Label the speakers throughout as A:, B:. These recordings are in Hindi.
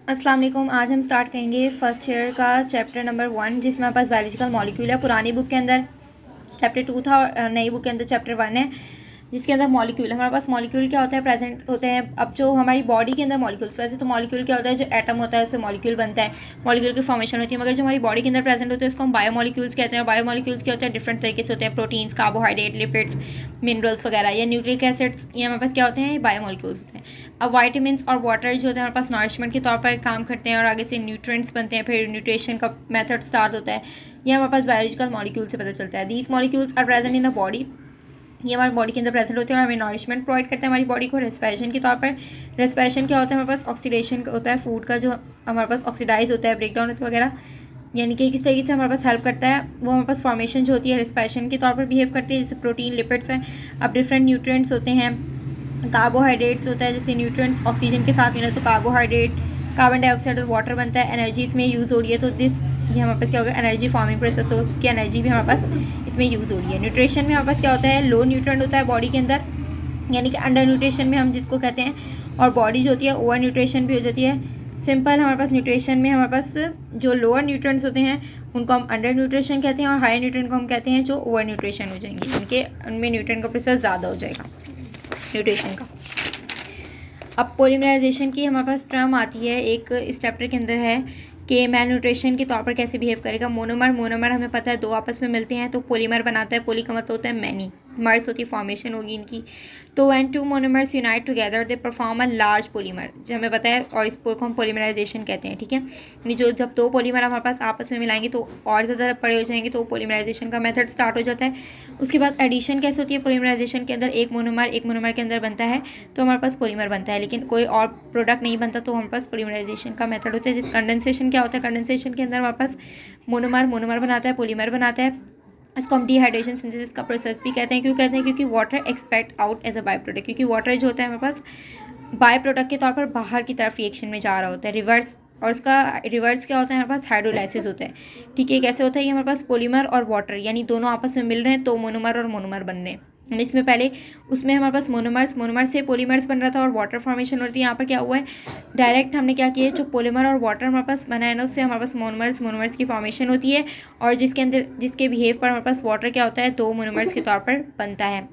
A: अस्सलाम वालेकुम। आज हम स्टार्ट करेंगे फर्स्ट ईयर का चैप्टर नंबर 1, जिसमें हमारे पास बायोलॉजिकल मॉलिक्यूल है। पुरानी बुक के अंदर चैप्टर 2 था और नई बुक के अंदर चैप्टर 1 है, जिसके अंदर मॉलिक्यूल हमारे पास मॉलिक्यूल क्या होता है, प्रेजेंट होते हैं। अब जो हमारी बॉडी के अंदर मॉलिक्यूल्स, वैसे तो मॉलिक्यूल क्या होता है, जो एटम होता है उससे मॉलिक्यूल बनता है, मॉलिक्यूल की फॉर्मेशन होती है। मगर जो हमारी बॉडी के अंदर प्रेजेंट होते हैं उसको हम बायोमॉलिक्यूल्स कहते हैं। और बायोमॉलिक्यूल्स क्या होते हैं, डिफरेंट तरीके से होते हैं। प्रोटीन्स, कार्बोहाइड्रेट, लिपिड्स, मिनरल्स वगैरह, या न्यूक्लिक एसिड्स, ये हमारे पास क्या होते हैं, ये बायोमॉलिक्यूल्स होते हैं। अब वाइटामिन और वाटर जो होते हैं हमारे पास नॉरिशमेंट के तौर पर काम करते हैं और आगे से न्यूट्रिएंट्स बनते हैं। फिर न्यूट्रिशन का मेथड स्टार्ट होता है, ये हमारे पास बायोलॉजिकल मॉलिक्यूल से पता चलता है। These molecules are present in a body, ये हमारी बॉडी के अंदर प्रेजेंट होते हैं और हमें नॉरिशमेंट प्रोवाइड करते हैं हमारी बॉडी को रेस्पिरेशन के तौर पर। रेस्पिरेशन क्या होता है, हमारे पास ऑक्सीडेशन होता है फूड का, जो हमारे पास ऑक्सीडाइज होता है, ब्रेकडाउन होता है वगैरह, यानी कि किस तरीके से हमारे पास हेल्प करता है। वो हमारे पास फॉर्मेशन जो होती है रेस्पिरेशन के तौर पर बिहेव करती है, जैसे प्रोटीन, लिपिड्स हैं। अब डिफरेंट न्यूट्रिएंट्स होते हैं, कार्बोहाइड्रेट्स होता है, जैसे न्यूट्रिएंट्स ऑक्सीजन के साथ मिला तो कार्बोहाइड्रेट, कार्बन डाइऑक्साइड और वाटर बनता है। एनर्जी इसमें यूज़ हो रही है, तो ये हमारे पास क्या होगा, एनर्जी फॉर्मिंग प्रोसेस हो कि एनर्जी भी हमारे पास इसमें यूज़ हो रही है। न्यूट्रिशन में हमारे पास क्या होता है, लो न्यूट्रिएंट होता है बॉडी के अंदर, यानी कि अंडर न्यूट्रिशन में हम जिसको कहते हैं, और बॉडी जो होती है ओवर न्यूट्रिशन भी हो जाती है। सिंपल हमारे पास न्यूट्रिशन में हमारे पास जो लोअर न्यूट्रिएंट्स होते हैं उनको हम अंडर न्यूट्रिशन कहते हैं, और हायर न्यूट्रिएंट को हम कहते हैं जो ओवर न्यूट्रिशन हो जाएंगे, उनके उनमें न्यूट्रिएंट का प्रोसेस ज़्यादा हो जाएगा न्यूट्रिशन का। अब पोलीमराइजेशन की हमारे पास टर्म आती है एक इस चैप्टर के अंदर है कि मैल न्यूट्रिशन के तौर पर कैसे बिहेव करेगा। मोनोमर हमें पता है दो आपस में मिलते हैं तो पोलीमर बनाता है। पोली का मतलब होता है मैनी, मर्स होती है, फॉर्मेशन होगी इनकी। तो when two monomers unite together they perform a large polymer, जो हमें पता है, और इसको हम पोलीमराइजेशन कहते हैं। ठीक है, यानी जो जब दो पोलीमर हमारे पास आपस में मिलाएंगे तो और ज़्यादा बड़े हो जाएंगे, तो पोलीमराइजेशन का मेथड स्टार्ट हो जाता है। उसके बाद एडिशन कैसे होती है पोलीमराइजेशन के अंदर, एक मोनोमर के अंदर बनता है तो हमारे पास पोलीमर बनता है, लेकिन कोई और प्रोडक्ट नहीं बनता, तो हमारे पास पोलीमराइजेशन का मेथड होता है। जिस कंडेंसेशन क्या होता है, कंडेंसेशन के अंदर हमारे पास मोनोमर बनाता है, पोलीमर बनाता है। इसको हम डिहाइड्रेशन सिंथेसिस का प्रोसेस भी कहते हैं। क्यों कहते हैं, क्योंकि water expect out as a by product, क्योंकि वाटर जो होता है हमारे पास बाय प्रोडक्ट के तौर पर बाहर की तरफ रिएक्शन में जा रहा होता है, रिवर्स। और उसका रिवर्स क्या होता है, हमारे पास हाइड्रोलाइसिस होता है। ठीक है, कैसे होता है, ये हमारे पास पॉलीमर और वाटर यानी दोनों आपस में मिल रहे हैं तो मोनोमर और मोनोमर बन रहे हैं। इसमें पहले उसमें हमारे पास मोनोमर से पॉलीमर्स बन रहा था और वाटर फॉर्मेशन होती है। यहाँ पर क्या हुआ है, डायरेक्ट हमने क्या किया है, जो पॉलीमर और वाटर हमारे पास बना है ना, उससे हमारे पास मोनोमर्स की फॉर्मेशन होती है, और जिसके बिहेव पर हमारे पास वाटर क्या होता है, दो मोनोमर्स के तौर पर बनता है।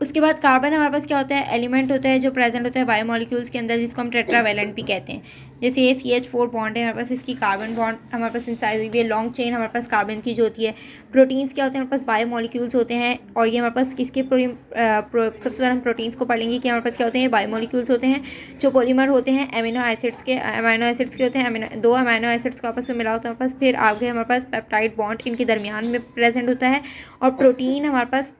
A: उसके बाद कार्बन हमारे पास क्या होता है, एलिमेंट होता है जो प्रेजेंट होता है बायोमॉलिक्यूल्स के अंदर, जिसको हम टेट्रावैलेंट भी कहते हैं। जैसे ये CH4 बॉन्ड है हमारे पास, इसकी कार्बन बॉन्ड हमारे पास इंसाइड हुई है, लॉन्ग चेन हमारे पास कार्बन की जो होती है। प्रोटीन्स क्या होते हैं, हमारे पास बायोमॉलिक्यूल्स होते हैं, और ये हमारे पास किसके सबसे पहले हम प्रोटीन्स को पढ़ लेंगे कि हमारे पास क्या होते हैं, बायोमॉलिक्यूल्स होते हैं जो पॉलीमर होते हैं अमीनो एसिड्स के होते हैं। दो अमीनो एसिड्स को आपस में मिला होता है हमारे पास। फिर आगे हमारे पास पेप्टाइड बॉन्ड इनके दरमियान में प्रेजेंट होता है, और प्रोटीन हमारे पास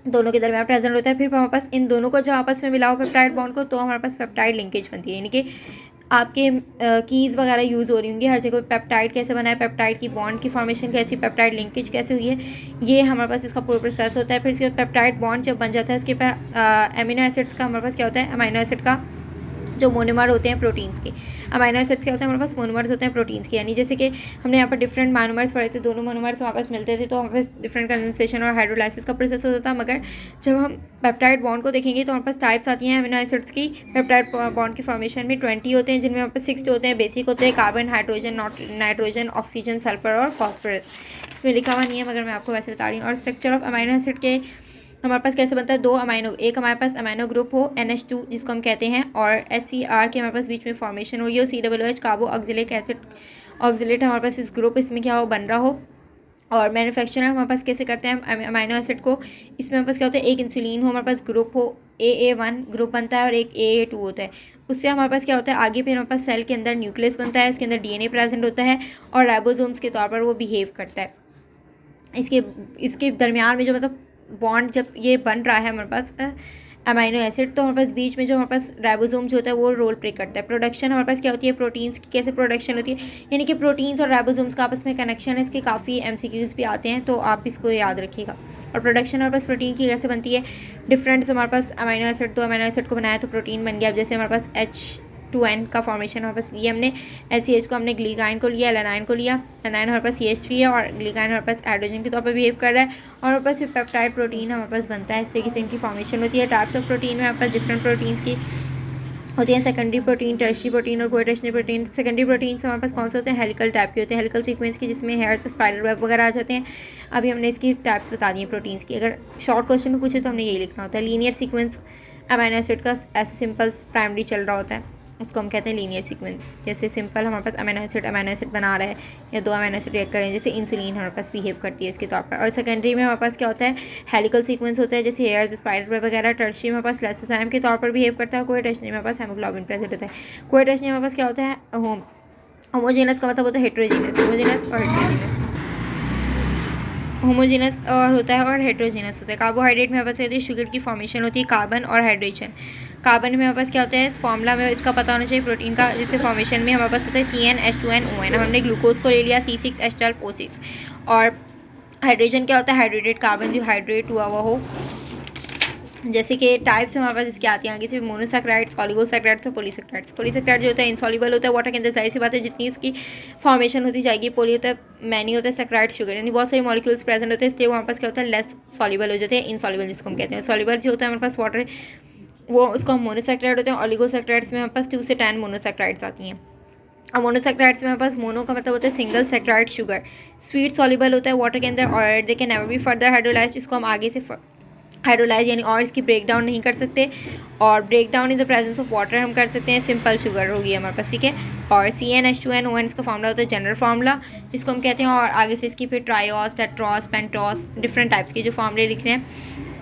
A: दोनों के दरमियान प्रेजेंट होता है। फिर हमारे पास इन दोनों को जब आपस में मिलाओ पेप्टाइड बॉन्ड को, तो हमारे पास पेप्टाइड लिंकेज बनती है। यानी कि आपके कीज़ वगैरह यूज़ हो रही होंगी हर जगह, पेप्टाइड कैसे बना है, पेप्टाइड की बॉन्ड की फॉर्मेशन कैसी, पेप्टाइड लिंकेज कैसे हुई है, ये हमारे पास इसका पूरा प्रोसेस होता है। फिर इसके बाद पेप्टाइड बॉन्ड जब बन जाता है, उसके बाद अमीनो एसिड्स का हमारे पास क्या होता है, अमीनो एसिड का जो मोनोमर होते हैं प्रोटीन्स के। अमीनो एसिड्स क्या होते हैं, हमारे पास मोनोमर्स होते हैं प्रोटीन्स के, यानी जैसे कि हमने यहाँ पर डिफरेंट मोनोमर्स पढ़े थे, दोनों मोनोमर्स हमारे पास मिलते थे तो हमारे पास डिफरेंट कंडेंसेशन और हाइड्रोलाइसिस का प्रोसेस होता था। मगर जब हम पेप्टाइड बॉन्ड को देखेंगे तो हमारे पास टाइप्स आती हैं अमीनो एसिड्स की। पेप्टाइड बॉन्ड की फॉर्मेशन में 20 होते हैं, जिनमें हमारे पास 6 होते हैं बेसिक होते हैं, carbon, hydrogen, nitrogen, oxygen, sulphur और फॉस्फोरस। इसमें लिखा हुआ नहीं है मगर मैं आपको वैसे बता रही हूँ। और स्ट्रक्चर ऑफ अमीनो एसिड के हमारे पास कैसे बनता है, एक हमारे पास अमीनो ग्रुप हो NH2 जिसको हम कहते हैं, और HCr के हमारे पास बीच में फॉर्मेशन हो, ये COOH कार्बो ऑक्सिलिक एसिड ऑक्सिलेट हमारे पास इस ग्रुप इसमें क्या हो, बन रहा हो। और मैन्युफैक्चर हमारे पास कैसे करते हैं अमीनो एसिड को, इसमें हमारे पास क्या होता है, एक इंसुलिन हो, हमारे पास ग्रुप हो AA1 ग्रुप बनता है, और एक AA2 होता है। उससे हमारे पास क्या होता है, आगे फिर हमारे पास सेल के अंदर न्यूक्लियस बनता है, उसके अंदर DNA प्रेजेंट होता है, और राइबोसोम्स के तौर पर वो बिहेव करता है। इसके दरमियान में जो मतलब बॉन्ड जब ये बन रहा है हमारे पास अमीनो एसिड, तो हमारे पास बीच में जो हमारे पास राइबोसोम जो होता है वो रोल प्ले करता है। प्रोडक्शन हमारे पास क्या होती है, प्रोटीन्स की कैसे प्रोडक्शन होती है, यानी कि प्रोटीन्स और राइबोसोम्स का आपस में कनेक्शन है। इसके काफ़ी MCQs भी आते हैं तो आप इसको याद रखिएगा। और प्रोडक्शन हमारे पास प्रोटीन की कैसे बनती है, डिफरेंट हमारे पास अमीनो एसिड, तो अमीनो एसिड को बनाया तो प्रोटीन बन गया। अब जैसे हमारे पास H2N का फॉर्मेशन हमारे पास लिया हमने, HCH को हमने ग्लीकाइन को लिया, एलानाइन को लिया, एलानाइन हमारे पास CH3 है, और ग्लीकाइन हमारे पास हाइड्रोजन के तौर पर बिहेव कर रहा है, और हमारे पास पेप्टाइड प्रोटीन हमारे पास बनता है। इस तरीके से इनकी फॉर्मेशन होती है। टाइप्स ऑफ प्रोटीन में हमारे पास डिफरेंट प्रोटीन्स की होती हैं सेकेंडरी प्रोटीन, टर्शियरी प्रोटीन और कोएटर्शियरी प्रोटीन। सेकेंडरी प्रोटीन हमारे पास कौन से होते हैं? हेलिकल टाइप के होते हैं, हेलिकल सीक्वेंस की, जिसमें हेयर्स, स्पाइडर वेब वगैरह आ जाते हैं। अभी हमने इसकी टाइप्स बता दी हैं प्रोटीन्स की। अगर शॉर्ट क्वेश्चन में पूछे तो हमने यही लिखना होता है। लीनियर सीक्वेंस अमीनो एसिड का ऐसे सिंपल प्राइमरी चल रहा होता है, उसको हम कहते हैं लीनियर सीक्वेंस। जैसे सिंपल हमारे पास अमीनो एसिड बना रहा है या दो अमीनो एसिड रिएक्ट करें, जैसे इंसुलिन हमारे पास बिहेव करती है इसके तौर पर। और सेकेंडरी में हमारे पास क्या होता है? हेलिकल सीक्वेंस होता है, जैसे हेयर्स, स्पाइडर वेब वगैरह। टर्शियरी में हमारे पास लाइसोजाइम के तौर पर बिहेव करता है। कोएटर्शियरी में हमारे पास हेमोग्लोबिन प्रेजेंट होता है। कोएटर्शियरी में हमारे पास क्या होता है? होमोजेनस का मतलब होता है हेट्रोजीनस, होमोजेनस और हेट्रोजीनस। होमोजेनस और होता है और हेट्रोजेनस होता है। कार्बोहाइड्रेट में हमारे पास होती है शुगर की फॉर्मेशन होती है, कार्बन और हाइड्रोजन। कार्बन में हमारे पास क्या होता है? इस फॉर्मूला में इसका पता होना चाहिए प्रोटीन का, जिससे फॉर्मेशन में हमारे पास होता है CnH2nOn। हमने ग्लूकोज को ले लिया C6H12O6। और हाइड्रोजन क्या होता है? हाइड्रेटेड कार्बन जो हाइड्रेट हुआ हुआ हो। जैसे कि टाइप्स हमारे पास इसके आती हैं आगे से, मोनोसैक्राइड्स, ऑलिगोसैक्राइड्स और पॉलीसैक्राइड्स। पॉलीसैक्राइड जो होता है इनसॉल्युबल होता है वाटर के अंदर, जाहिर सी बात है जितनी इसकी फॉर्मेशन होती जाएगी। पॉली होता है मैनी होता है, सैक्राइड शुगर, यानी बहुत सारे मॉलिक्यूल्स प्रेजेंट होते हैं, इसलिए वहाँ पास क्या होता है? लेस सॉल्युबल हो जाते हैं, इनसॉल्युबल जिसको हम कहते हैं। सॉल्युबल जो होता है हमारे पास वाटर, वो उसको हम मोनोसैक्राइड होते हैं। ऑलिगोसैक्राइड्स में हमारे पास 2 से 10 मोनोसैक्राइड्स आती हैं। अब मोनोसैक्राइड्स में हमारे पास मोनो का मतलब होता है single sacred sugar. Sweet soluble होता है वाटर के अंदर और they can never be further hydrolysed, इसको हम आगे से हाइड्रोलाइज यानी और इसकी ब्रेक डाउन नहीं कर सकते। और break down in the presence of water हम कर सकते हैं, सिंपल शुगर होगी हमारे पास, ठीक है। और CnH2nOn इसका फार्मूला होता है जनरल फार्मूला, जिसको हम कहते हैं। और आगे से इसकी फिर triose, Tedros, pentose, different types के जो फार्मूले लिख रहे हैं,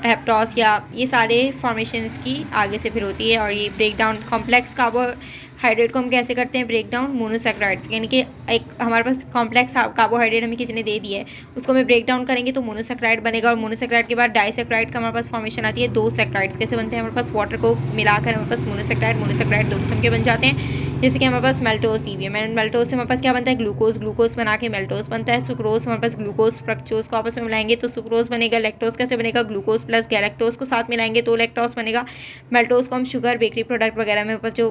A: हेप्टोस या ये सारे फॉर्मेशन इसकी आगे से फिर होती है। और ये ब्रेक डाउन कॉम्प्लेक्स कार्बोहाइड्रेट को हम कैसे करते हैं? ब्रेक डाउन मोनोसैक्राइड्स, यानी कि एक हमारे पास कॉम्प्लेक्स कार्बोहाइड्रेट हमें किसी ने दे दिया है, उसको हमें ब्रेक डाउन करेंगे तो मोनोसैक्राइड बनेगा। और मोनोसैक्राइड के बाद डाइसैक्राइड का हमारे पास फॉर्मेशन आती है, 2 सैक्राइड्स कैसे बनते हैं? हमारे पास वाटर को मिलाकर हमारे पास मोनोसैक्राइड 2 किस्म के बन जाते हैं। जैसे कि हमारे पास मेल्टोज दी हुई है, मेल्टोज से हमारे पास क्या बनता है? ग्लूकोज बना के मेल्टोज बनता है। सुक्रोज हमारे पास ग्लूकोज फ्रक्टोज को आपस में मिलाएंगे तो सुक्रोज बनेगा। लैक्टोज कैसे बनेगा? ग्लूकोज प्लस गैलेक्टोज को साथ मिलाएंगे तो लैक्टोज बनेगा। मेल्टोज को हम शुगर, बेकरी प्रोडक्ट वगैरह में जो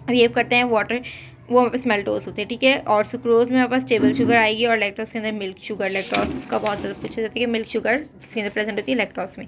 A: बिहेव करते हैं वाटर, वो हमारे पास मेल्टोज होते हैं, ठीक है। और सुक्रोज में हमारे पास टेबल शुगर आएगी और लैक्टोज के अंदर मिल्क शुगर। लैक्टोज का बहुत ज़्यादा पूछा जाता है कि मिल्क शुगर किसके अंदर प्रेजेंट होती है? लैक्टोज में।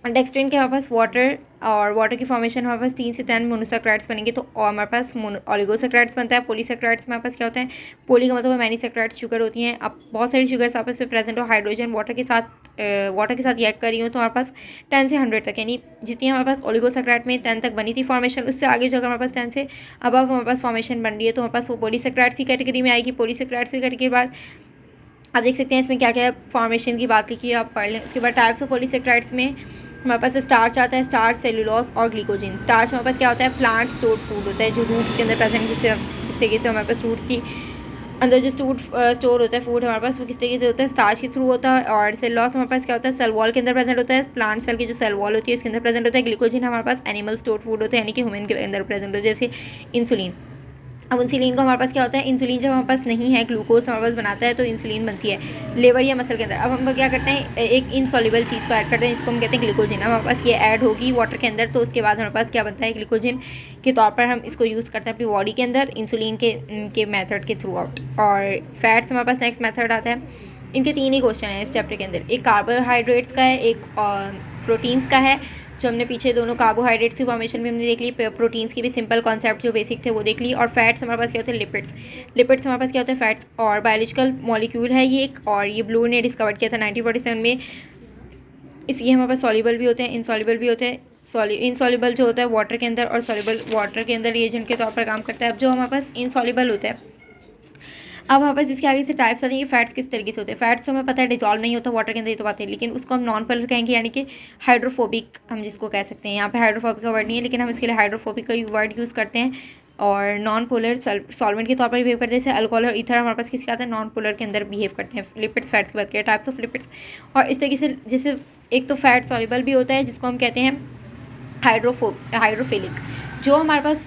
A: डेक्सट्रिन के हमारे पास वाटर और वाटर की फॉर्मेशन हमारे पास 3 से 10 मोनोसैक्राइड्स बनेंगे तो और हमारे पास ऑलिगोसैक्राइड्स बनता है। पॉलीसैक्राइड्स में हमारे पास क्या होता है? पॉली का मतलब है मैनी सैक्राइड्स शुगर होती हैं। अब बहुत सारी शुगर्स आपस में प्रेजेंट हो, हाइड्रोजन वाटर के साथ रिएक्ट कर रही हो तो हमारे पास 10 से 100 तक, यानी जितनी हमारे पास ऑलिगोसैक्राइड में 10 तक बनी थी फॉर्मेशन, उससे आगे जो अगर हमारे पास 10 से अब हमारे पास फॉर्मेशन बन रही है तो हमारे पास वो पॉलीसैक्राइड्स की कैटेगरी में आएगी। पॉलीसैक्राइड्स की कैटेगरी के बाद आप देख सकते हैं इसमें क्या क्या फॉर्मेशन की बात लिखी है, आप पढ़ लें। उसके बाद टाइप्स ऑफ पॉलीसैक्राइड्स में हमारे पास स्टार्च आता है, स्टार्च, सेलुलोज और ग्लिकोजिन। स्टार्च हमारे पास क्या होता है? प्लांट स्टोर्ड फूड होता है जो रूट्स के अंदर प्रेजेंट, जिससे इस तरीके से हमारे पास रूट्स की अंदर जो स्टोर होता है फूड हमारे पास, वो किस तरीके से होता है? स्टार्च के थ्रू होता है। और सेलुलोज हमारे पास क्या होता है? सेल वॉल के अंदर प्रेजेंट होता है, प्लांट सेल की जो सेल वॉल होती है उसके अंदर प्रेजेंट होता है। ग्लिकोजिन हमारे पास एनिमल स्टोर्ड फूड होता है, यानी कि ह्यूमन के अंदर प्रेजेंट होता है, जैसे इंसुलिन। अब इंसुलिन को हमारे पास क्या होता है? इंसुलिन जब हमारे पास नहीं है, ग्लूकोज हमारे पास बनाता है तो इंसुलिन बनती है लेवर या मसल के अंदर। अब हम क्या करते हैं? एक इनसॉल्युबल चीज़ को ऐड करते हैं, इसको हम कहते हैं ग्लूकोजिन। अब हमारे पास ये ऐड होगी वाटर के अंदर तो उसके बाद हमारे पास क्या बनता है? ग्लूकोजिन के तौर पर हम इसको यूज़ करते हैं अपनी बॉडी के अंदर इंसुलिन के मेथड के थ्रू आउट। और फैट्स हमारे पास नेक्स्ट मेथड आता है। इनके 3 ही क्वेश्चन हैं इस चैप्टर के अंदर, एक कार्बोहाइड्रेट्स का है, एक प्रोटीन्स का है, जो हमने पीछे दोनों कार्बोहाइड्रेट्स की फॉर्मेशन भी हमने देख ली, प्रोटीन्स की भी सिंपल कॉन्सेप्ट जो बेसिक थे वो देख ली। और फैट्स हमारे पास क्या होते हैं? लिपिड्स हमारे पास क्या होता है? फैट्स। और बायोलॉजिकल मॉलिक्यूल है ये एक, और ये ब्लू ने डिस्कवर किया था 1947 में। इसलिए हमारे पास सॉल्युबल भी होते हैं, इनसॉल्युबल भी होते हैं। इनसॉल्युबल जो होता है वाटर के अंदर और सॉल्युबल वाटर के अंदर रिएजेंट के तौर पर काम करता है। अब जो हमारे पास इनसॉल्युबल होता है, अब हमारे पास इसके आगे से टाइप्स आती हैं कि फैट्स किस तरीके से होते हैं। फैट्स तो हमें पता है डिजॉल्व नहीं होता वाटर के अंदर, ये तो बात है, लेकिन उसको हम नॉन पोलर कहेंगे, यानी कि हाइड्रोफोबिक हम जिसको कह सकते हैं। यहाँ पे हाइड्रोफोबिक का वर्ड नहीं है, लेकिन हम इसके लिए हाइड्रोफोबिक का वर्ड यूज़ करते हैं। और नॉन पोलर सॉल्वेंट के तौर पर बिहेव करते हैं, जैसे अल्कोहल और ईथर हमारे पास किसके आते हैं? नॉन पोलर के अंदर बिहेव करते हैं। लिपिड्स, फैट्स की बात करें, टाइप्स ऑफ लिपिड्स। और इस तरीके से जैसे एक तो फैट सॉल्युबल भी होता है जिसको हम कहते हैं हाइड्रोफिलिक, जो हमारे पास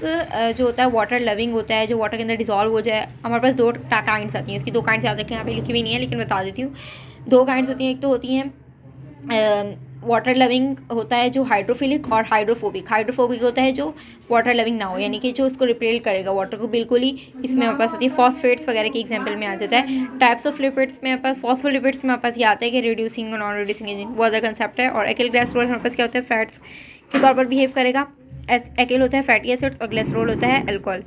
A: जो होता है वाटर लविंग होता है, जो वाटर के अंदर डिजॉल्व हो जाए। हमारे पास 2 काइंड्स आती हैं, इसकी 2 काइंड्स याद रखें, यहाँ पे लिखी हुई नहीं है लेकिन बता देती हूँ। 2 काइंड्स होती हैं, एक तो होती हैं वाटर लविंग होता है जो हाइड्रोफिलिक, और हाइड्रोफोबिक होता है जो वाटर लविंग ना हो, यानी कि जो उसको रिपेल करेगा वाटर को बिल्कुल ही। इसमें हमारे पास आती है फॉस्फेट्स वगैरह के एग्जांपल में आ जाता है। टाइप्स ऑफ लिपिड्स में हमारे पास फॉस्फोलिपिड्स में हमारे पास ये आता है कि रिड्यूसिंग और नॉन रिड्यूसिंग एजेंट, वो अदर कंसेप्ट है। और एक्रिल ग्लिसरॉल हमारे पास क्या होता है? फैट्स के तौर पर बिहेव करेगा। एकिल होता है फैटी एसिड्स और ग्लिसरॉल होता है अल्कोहल।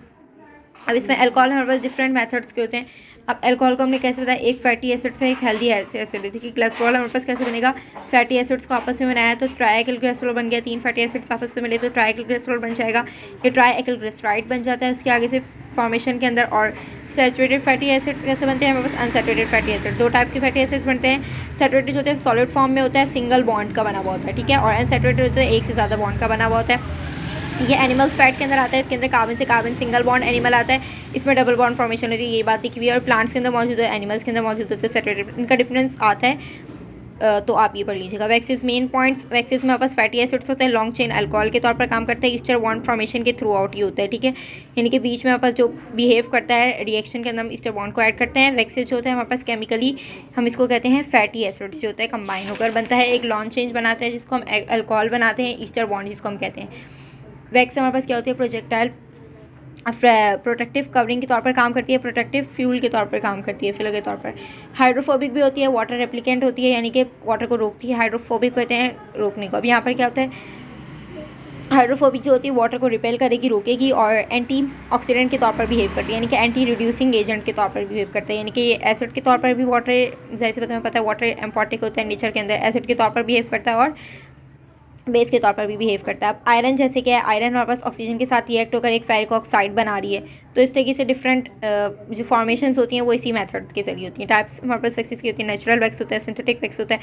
A: अब इसमें अल्कोहल हमारे पास डिफरेंट मेथड्स के होते हैं। अब अल्कोहल को हमने कैसे बताया, एक फैटी एसिड से एक हेल्दी एसिड है। देखिए ग्लिसरॉल हमारे पास कैसे बनेगा, फैटी एसिड्स को आपस में बनाया तो ट्राइएकिल ग्लिसरॉल बन गया, 3 फैटी एसिड्स आपस में मिले तो ट्राइएकिल ग्लिसरॉल बन जाएगा, ये ट्राइएकिल ग्लिसराइड बन जाता है उसके आगे से फॉर्मेशन के अंदर। और सैचुरेटेड फैटी एसिड्स कैसे बनते हैं, हमारे पास अनसैचुरेटेड फैटी एसिड, 2 टाइप्स के फैटी एसिड्स बनते हैं। सैचुरेटेड होते हैं सॉलिड फॉर्म में होता है, सिंगल बॉन्ड का बना हुआ होता है, ठीक है, और अनसैचुरेटेड होता है एक से ज़्यादा बॉन्ड का बना हुआ होता है। ये एनिमल्स फैट के अंदर आता है, इसके अंदर कार्बन से कार्बन सिंगल बॉन्ड एनिमल आता है, इसमें डबल बॉन्ड फॉर्मेशन होती है, ये बात दिखी हुई है। और प्लांट्स के अंदर मौजूद है, एनिमल्स के अंदर मौजूद होते हैं सैचुरेटेड, इनका डिफरेंस आता है। तो आप ये पढ़ लीजिएगा। वैक्सीज मेन पॉइंट्स, वैक्सीज में आपस फैटी एसिड्स होते हैं, लॉन्ग चेन अल्कोहल के तौर पर काम करते हैं, ईस्टर बॉन्ड फॉर्मेशन के थ्रू आउट ही होता है, ठीक है, यानी कि बीच में आपस जो बिहेव करता है रिएक्शन के अंदर हम ईस्टर बॉन्ड को ऐड करते हैं। वैक्सीज जो होता है हमारे पास केमिकली हम इसको कहते हैं फैटी एसिड्स जो होता है कंबाइन होकर बनता है, एक लॉन्ग चेंज बनाते हैं जिसको हम अल्कोहल बनाते हैं, ईस्टर बॉन्ड जिसको हम कहते हैं। वैक्स हमारे पास क्या होती है, प्रोजेक्टाइल प्रोटेक्टिव कवरिंग के तौर पर काम करती है, प्रोटेक्टिव फ्यूल के तौर पर काम करती है, फिलर के तौर पर। हाइड्रोफोबिक भी होती है, वाटर रेप्लिकेंट होती है, यानी कि वाटर को रोकती है, हाइड्रोफोबिक कहते हैं रोकने को। अब यहाँ पर क्या होता है, हाइड्रोफोबिक जो होती है वाटर को रिपेल करेगी, रोकेगी, और एंटी ऑक्सीडेंट के तौर पर बिहेव करती है, यानी कि एंटी रिड्यूसिंग एजेंट के तौर पर बिहेव करते हैं, यानी कि ये एसिड के तौर पर भी वाटर, जैसे पता है वाटर एम्फॉटिक होता है नेचर के अंदर, एसिड के तौर पर बिहेव करता है और बेस के तौर पर भी बिहेव करता है। अब आयरन जैसे कि आयरन हमारे पास ऑक्सीजन के साथ रिएक्ट होकर एक फेरिक ऑक्साइड बना रही है, तो इस तरीके से डिफरेंट जो फॉर्मेशंस होती हैं वो इसी मेथड के जरिए होती हैं। टाइप्स हमारे पास वैक्सीज की होती है, नेचुरल वैक्स होता है, सिंथेटिक वैक्स होता है।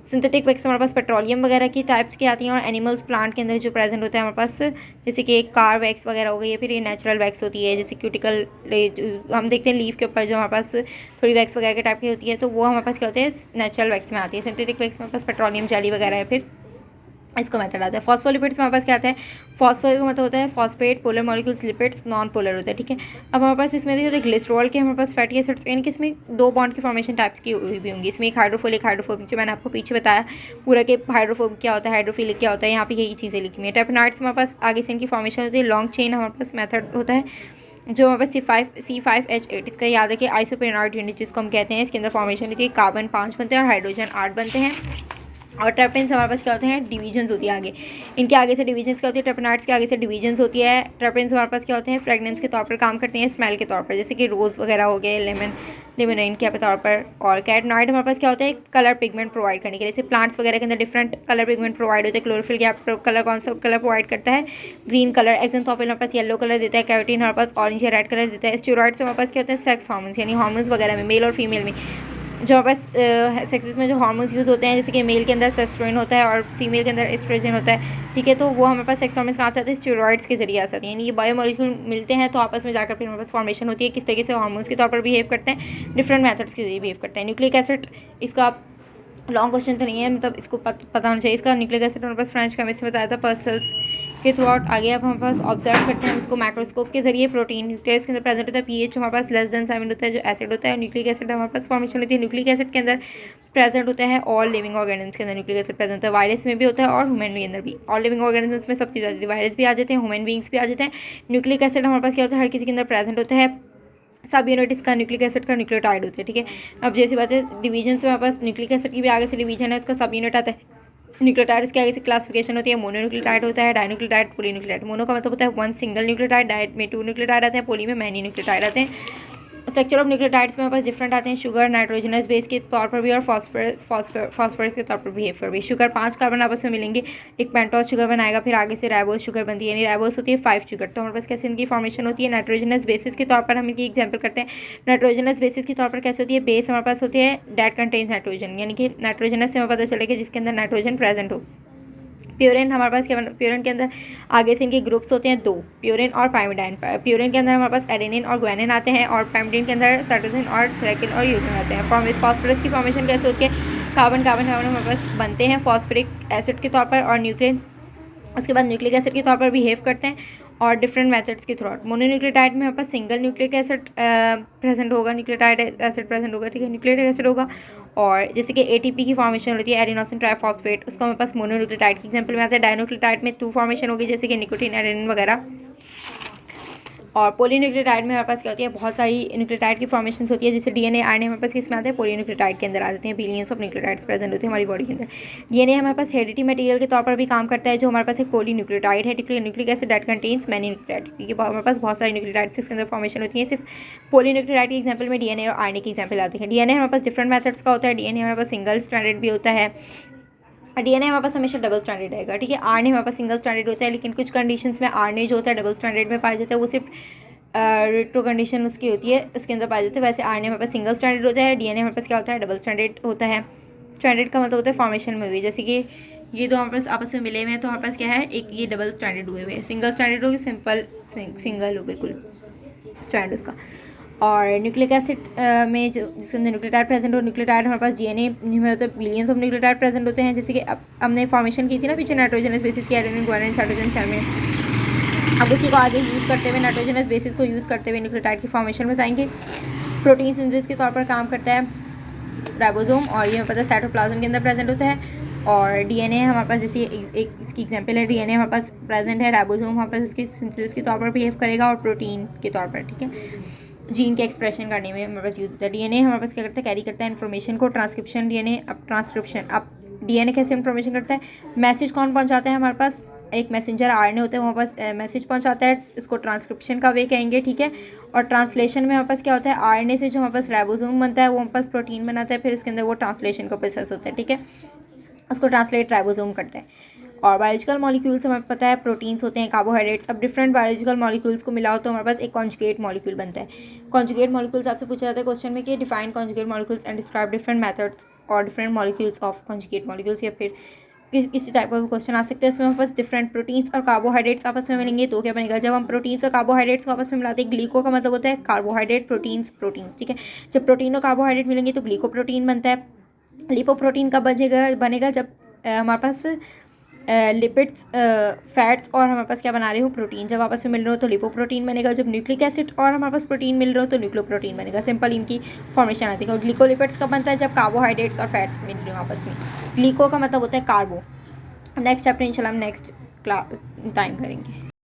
A: सिंथेटिक वैक्स हमारे पास पेट्रोलियम वगैरह की टाइप्स की आती हैं, और एनिमल्स प्लांट के अंदर जो प्रेजेंट होता है हमारे पास, जैसे कि कार वैक्स वगैरह हो गई है, फिर ये नेचुरल वैक्स होती है, जैसे क्यूटिकल हम देखते हैं लीफ के ऊपर जो हमारे पास थोड़ी वैक्स वगैरह के टाइप की होती है, तो वो हमारे पास क्या होते हैं नेचुरल वैक्स में आती है। सिंथेटिक वैक्स में हमारे पास पेट्रोलियम जेली वगैरह है, फिर इसको मेथड आता है। फॉस्फोलिपिड्स हमारे पास क्या आता है, फॉस्फोर का मतलब होता है phosphate, polar molecules, lipids non polar होता है, ठीक है। अब हमारे पास इसमें देखिए ग्लिसरॉल के हमारे पास फैटी एसिड्स, यानी कि इसमें 2 बॉन्ड की फॉर्मेशन टाइप्स की हुई भी होंगी। इसमें एक हाइड्रोफोबिक जो मैंने आपको पीछे बताया पूरा के हाइड्रोफोबिक क्या होता है, हाइड्रोफिलिक क्या होता है, यहाँ पे यही चीज़ें लिखी हुई हैं। टेपनाइड्स हमारे पास आगे से इनकी फॉर्मेशन होती है, लॉन्ग चेन हमारे पास मेथड होता है जो हमारे पास C5H8, इसका याद है कि आइसोपेनाइड यूनिट जिसको हम कहते हैं, इसके अंदर फॉर्मेशन होती है, कार्बन 5 बनते हैं और हाइड्रोजन 8 बनते हैं। और ट्रेपटेन्स हमारे पास क्या होते हैं, डिवीजन्स होती है आगे, इनके आगे से डिवीजन्स क्या होती है, ट्रेपनाइड्स के आगे से डिवीजन्स होती है। ट्रेपटेन्स हमारे पास क्या होते हैं, फ्रेगनेंस के तौर पर काम करते हैं, स्मेल के तौर पर, जैसे कि रोज़ वगैरह हो गए, लेमन के तौर पर। और कैटनॉइड हमारे पास क्या होता है, कलर पिगमेंट प्रोवाइड करने के लिए, जैसे प्लांट्स वगैरह के अंदर डिफरेंट कलर पिगमेंट प्रोवाइड होते हैं। क्लोरोफिल गैप कलर कौन सा कलर प्रोवाइड करता है, ग्रीन कलर। एक्सोथोफिल हमारे पास येलो कलर देता है, कैरोटीन हमारे पास ऑरेंज या रेड कलर देता है। स्टेरॉइड्स हमारे पास क्या होते हैं, सेक्स हार्मोन्स, यानी हार्मोन्स वगैरह में मेल और फीमेल में जो हमारे पास सेक्सेस में जो हार्मोन्स यूज़ होते हैं, जैसे कि मेल के अंदर टेस्टोस्टेरोन होता है और फीमेल के अंदर एस्ट्रोजन होता है, ठीक है, तो वो हमारे पास सेक्स हार्मोन्स कहाँ से आते हैं, स्टेरॉइड्स के जरिए आ जाती हैं, यानी ये बायोमोलिक्यूल मिलते हैं तो आपस में जाकर फिर हमारे पास फॉर्मेशन होती है। किस तरीके से हार्मोन्स के तौर पर बिहेव करते हैं, डिफरेंट मेथड्स के जरिए बिहेव करते हैं। न्यूक्लिक एसिड, इसका आप लॉन्ग क्वेश्चन तो नहीं है, मतलब इसको पता होना चाहिए। इसका न्यूक्लिक एसिड हमारे पास फ्रेंच केमिस्ट्री बताया था, पर्सल्स के थ्रू आउट। आगे अब हमारे पास ऑब्जर्व करते हैं उसको माइक्रोस्कोप के जरिए। प्रोटीन न्यूक्लियस के अंदर प्रेजेंट होता है, पीएच हमारे पास <7 होता है जो एसिड होता है, और न्यूक्लिक एसिड हमारे पास फॉर्मेशन होती है। न्यूक्लिक एसिड के अंदर प्रेजेंट होता है ऑल लिविंग ऑर्गेनिज्म के अंदर न्यूक्लिक एसिड प्रेजेंट होता है, वायरस में भी होता है और ह्यूमन के अंदर भी। ऑल लिविंग ऑर्गेनिज्म में सब चीज़ आ जाती है, वायरस भी आ जाते हैं, ह्यूमन बींग्स भी आ जाते हैं। न्यूक्लिक एसिड हमारे पास क्या होता है, हर किसी के अंदर प्रेजेंट होता है। सब यूनिट इसका न्यूक्लिक एसिड का न्यूक्लियोटाइड होते हैं, ठीक है। अब जैसी बात है डिवीजन से हमारे पास न्यूक्लिक एसिड की भी आगे से डिवीजन है, उसका सब यूनिट आता है न्यूक्लियोटाइड, उसके आगे से क्लासिफिकेशन होती है। मोनोन्यूक्लियोटाइड होता है, डाइन्यूक्लियोटाइड, पॉलीन्यूक्लियोटाइड। मोनो का मतलब होता है 1 सिंगल न्यूक्लियोटाइड, डाइ में 2 न्यूक्लियोटाइड आते हैं, पॉली में मैनी न्यूक्लियोटाइड आते हैं। स्ट्रक्चर ऑफ न्यूक्लियोटाइड्स में हमारे पास डिफरेंट आते हैं, शुगर नाइट्रोजनस बेस के तौर पर भी और फॉस्फोरस के तौर पर बिहेव कर भी। शुगर 5 कार्बन आपस में मिलेंगे, एक पेंटोस शुगर बनाएगा, फिर आगे से राइबोस शुगर बनती है, यानी राइबोस होती है 5 शुगर। तो हमारे पास कैसे इनकी फॉर्मेशन होती है, नाइट्रोजनस बेसिस के तौर पर हम इनकी एग्जाम्पल करते हैं। नाइट्रोजनस बेसिस के तौर पर कैसे होती है, बेस हमारे पास होती है दैट कंटेन्स नाइट्रोजन, यानी कि नाइट्रोजनस से हमें पता चलेगा जिसके अंदर नाइट्रोजन प्रेजेंट हो। प्यूरिन हमारे पास क्या, प्यूरिन के अंदर आगे से इनके ग्रुप्स होते हैं 2, प्यूरिन और पाइमिडाइन। प्यूरिन के अंदर हमारे पास एडेनिन और ग्वानिन आते हैं, और पाइमिडाइन के अंदर साइटोसिन और थ्रेकिन और यूरिन आते हैं। फॉस्फोरस की फॉर्मेशन कैसे होती है, कार्बन हमारे पास बनते हैं फॉस्फोरिक एसिड के तौर पर, और न्यूक्लियन उसके बाद न्यूक्लिक एसिड के तौर पर बिहेव करते हैं, और डिफरेंट मेथड्स के थ्रू आउट। मोनोन्यूक्लियोटाइड में हमारे पास सिंगल न्यूक्लिक एसिड प्रेजेंट होगा, न्यूक्लियोटाइड एसिड प्रेजेंट होगा, ठीक है, न्यूक्लिक एसिड होगा। और जैसे कि ATP की फॉर्मेशन होती है, एडिनोसिन ट्राइफॉस्फेट, उसका हमारे पास मोनोन्यूक्लियोटाइड की एग्जांपल में आता है। डाइन्यूक्लियोटाइड में 2 फॉर्मेशन होगी, जैसे कि निकोटीन, एडेनिन वगैरह। और पॉलीन्यूक्लियोटाइड में हमारे पास क्या होती है, बहुत सारी न्यूक्लियोटाइड की फॉर्मेशन होती है, जैसे डीएनए आरएनए हमारे पास किस में आते हैं, पॉलीन्यूक्लियोटाइड के अंदर आ जाते हैं। बिलियंस ऑफ न्यूक्लियोटाइड्स प्रेजेंट होते हैं हमारी बॉडी के अंदर। डीएनए हमारे पास हेरिडिटी मटेरियल के तौर पर भी काम करता है, जो हमारे पास एक पॉलीन्यूक्लियोटाइड है, nucleic acid that contains many nucleotides, क्योंकि हमारे पास बहुत सारी न्यूक्लियोटाइड्स इसके अंदर फॉर्मेशन होती है। सिर्फ पॉलीन्यूक्लियोटाइड के एग्जाम्पल में डीएनए और आरएनए के एग्जाम्पल आते हैं। डीएनए हमारे पास डिफरेंट मेथड्स का होता है। डीएनए हमारे पास सिंगल स्ट्रैंडेड भी होता है, डीएनए हमारे पास हमेशा डबल स्टैंडर्ड रहेगा, ठीक है। आरएनए हमारे पास सिंगल स्टैंडर्ड होता है, लेकिन कुछ कंडीशंस में आरएनए जो होता है डबल स्टैंडर्ड में पाया जाता है, वो सिर्फ रेट्रो कंडीशन उसकी होती है, उसके अंदर पाया जाता है। वैसे आरएनए हमारे पास सिंगल स्टैंडर्ड होता है, डीएनए हमारे पास क्या होता है, डबल स्टैंडर्ड होता है। स्टैंडर्ड का मतलब होता है फॉर्मेशन में हुई, जैसे कि ये दो हमारे पास आपस में मिले हुए हैं, तो हमारे पास क्या है, एक ये डबल स्टैंडर्ड हुए हुए हैं। सिंगल स्टैंडर्ड होगी सिंपल सिंगल हो बिल्कुल स्टैंड उसका। और न्यूक्लिक एसिड में जो जिसके अंदर न्यूक्लियोटाइड प्रेजेंट हो, न्यूक्लियोटाइड हमारे पास डीएनए में होता है, बिलियंस ऑफ न्यूक्लियोटाइड प्रेजेंट होते हैं, जैसे कि अब हमने फॉर्मेशन की थी ना पीछे नाइट्रोजनस बेसिस की, एडेनिन गुआनिन साइटोसिन थायमिन। अब उसी को आगे यूज़ करते हुए नाइट्रोजनस बेसिस को यूज़ करते हुए न्यूक्लियोटाइड की फॉर्मेशन में जाएंगे। प्रोटीन सिंथेसिस के तौर पर काम करता है राइबोसोम, और ये हमें पता है साइटोप्लाज्म के अंदर प्रेजेंट होता है। और डीएनए हमारे पास जैसे एक इसकी एग्जांपल है, डीएनए हमारे पास प्रेजेंट है, राइबोसोम हमारे पास उसके सिंथेसिस के तौर पर बिहेव करेगा, और प्रोटीन के तौर पर, ठीक है, जीन के एक्सप्रेशन करने में हमारे पास यूज होता है। डीएनए हमारे पास क्या करता है, कैरी करता है इन्फॉर्मेशन को, ट्रांसक्रिप्शन डीएनए। अब ट्रांसक्रिप्शन, अब डीएनए कैसे इन्फॉर्मेशन करता है, मैसेज कौन पहुंचाता है हमारे पास, एक मैसेंजर आरएनए होता है, वो हमारे पास मैसेज पहुंचाता है, इसको ट्रांसक्रिप्शन का वे कहेंगे, ठीक है। और ट्रांसलेशन में हमारे पास क्या होता है, आरएनए से जो हमारे पास राइबोसोम बनता है, वो हमारे पास प्रोटीन बनाता है, फिर इसके अंदर वो ट्रांसलेशन का प्रोसेस होता है, ठीक है, उसको ट्रांसलेट राइबोसोम करता है। और बायोलॉजिकल मॉलिक्यूल्स हमें पता है प्रोटीन्स होते हैं, कार्बोहाइड्रेट्स। अब डिफरेंट बायोलॉजिकल मॉलिक्यूल्स को मिलाओ तो हमारे पास एक कॉन्जुगेट मॉलिक्यूल बनता है। कॉन्जुगेट मॉलिक्यूल्स आपसे पूछा जाता है क्वेश्चन में कि define conjugate molecules and describe different methods और different molecules of conjugate molecules, या फिर किसी टाइप का भी क्वेश्चन आ सकते हैं। इसमें हमारे पास डिफरेंट प्रोटीन्स और कार्बोहाइड्रेट्स आपस में मिलेंगे तो क्या बनेगा, जब हम प्रोटीन्स और कार्बोहाइड्रेट्स को आपस में मिलाते हैं, ग्लीको का मतलब होता है कार्बोहाइड्रेट, प्रोटीन्स, ठीक है। जब प्रोटीन और कार्बोहाइड्रेट मिलेंगे तो ग्लीकोप्रोटीन बनता है। लिपोप्रोटीन कब बनेगा जब हमारे पास लिपिड्स, फैट्स और हमारे पास क्या बना रहे हो, प्रोटीन, जब आपस में मिल रहे हो तो लिपोप्रोटीन बनेगा। जब न्यूक्लिक एसिड और हमारे पास प्रोटीन मिल रहे हो तो न्यूक्लियोप्रोटीन बनेगा। सिंपल इनकी फॉर्मेशन आती है। और ग्लिकोलिपिड्स कब बनता है, जब कार्बोहाइड्रेट्स और फैट्स मिल रहे हो आपस में। ग्लीको का मतलब होता है कार्बो। नेक्स्ट चैप्टर इंशाल्लाह हम नेक्स्ट टाइम करेंगे।